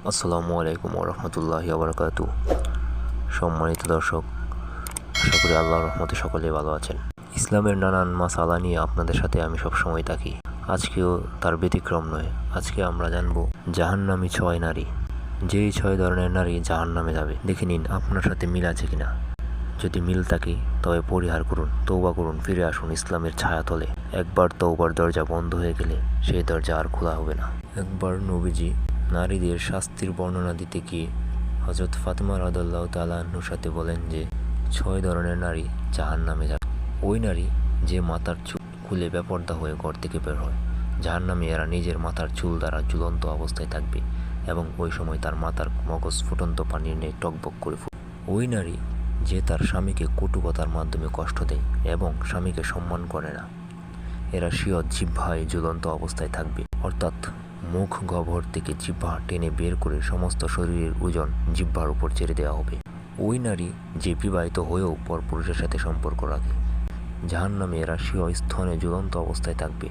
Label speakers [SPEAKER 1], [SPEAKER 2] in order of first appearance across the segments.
[SPEAKER 1] আসসালামু আলাইকুম ওরহমতুল্লাহি ওবরাকাতু। সম্মানিত দর্শক, আশা করি আল্লাহর রহমতে সকলেই ভালো আছেন। ইসলামের নানান মাসালা নিয়ে আপনাদের সাথে আমি সবসময় থাকি। আজকেও তার ব্যতিক্রম নয়। আজকে আমরা জানব জাহান্নামী 6 নারী। যেই 6 ধরনের নারী জাহান্নামে যাবে, দেখে নিন আপনার সাথে মিল আছে কিনা। যদি মিল থাকে তবে পরিহার করুন, তওবা করুন, ফিরে আসুন ইসলামের ছায়াতলে। একবার তওবার দরজা বন্ধ হয়ে গেলে সেই দরজা আর খোলা হবে না। একবার নবীজি নারীদের শাস্তির বর্ণনা দিতে গিয়ে হযরত ফাতেমা রাদিয়াল্লাহু তাআলা আনহুর সাথে বলেন যে 6 ধরনের নারী জাহান্নামে যাবে। ওই নারী যে মাথার চুল খুলে বেপরদা হয়ে ঘর থেকে বের হয়। জাহান্নামে এরা নিজের মাথার চুল দ্বারা ঝুলন্ত অবস্থায় থাকবে এবং ওই সময় তার মাথার মগজ ফুটন্ত পানির ন্যায় টকবক করে ফুটবে। ওই নারী যে তার স্বামীকে কটু কথার মাধ্যমে কষ্ট দেয় এবং স্বামীকে সম্মান করে না। এরা স্বীয় জিহ্বায় ঝুলন্ত অবস্থায় থাকবে, অর্থাৎ মুখ গহ্বর থেকে জিহ্বা টেনে বের করে সমস্ত শরীরের ওজন জিহ্বার উপর ছেড়ে দেওয়া হবে। ওই নারী যে বিবাহিত হয়েও পরপুরুষের সাথে সম্পর্ক রাখে। জাহান্নামে এরা স্বীয় স্থনে ঝুলন্ত অবস্থায় থাকবে,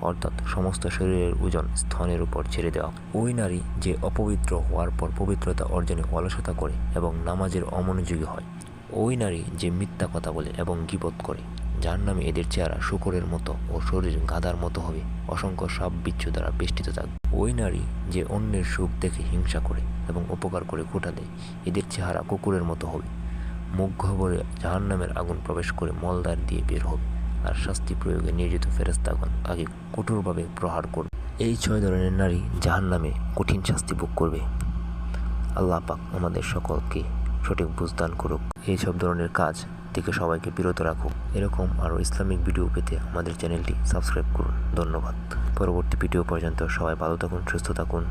[SPEAKER 1] অর্থাৎ সমস্ত শরীরের ওজন স্থনের উপর ছেড়ে দেওয়া। ওই নারী যে অপবিত্র হওয়ার পর পবিত্রতা অর্জনে অলসতা করে এবং নামাজের অমনোযোগী হয়। ওই নারী যে মিথ্যা কথা বলে এবং গীবত করে। জাহান্নামে এদের চেহারা শূকরের মতো ও শরীর গাধার মতো হবে, অসংখ্য সাপ বিচ্ছু দ্বারা বেষ্টিত থাকবে। ওই নারী যে অন্যের সুখ দেখে হিংসা করে এবং উপকার করে খোঁটা দেয়, এদের চেহারা কুকুরের মতো হবে। মুখ গহ্বরে জাহান্নামের আগুন প্রবেশ করে মলদ্বার দিয়ে বের হবে, আর শাস্তি প্রয়োগে নিয়োজিত ফেরেশতাগণ আগে কঠোরভাবে প্রহার করবে। এই 6 ধরনের নারী জাহান্নামে কঠিন শাস্তি ভোগ করবে। আল্লাহ পাক আমাদের সকলকে সঠিক বুঝদান করুক। এই সব ধরনের কাজ থেকে সবাইকে বিরত রাখুক। এরকম আরও ইসলামিক ভিডিও পেতে আমাদের চ্যানেলটি সাবস্ক্রাইব করুন। ধন্যবাদ। পরবর্তী ভিডিও পর্যন্ত সবাই ভালো থাকুন, সুস্থ থাকুন।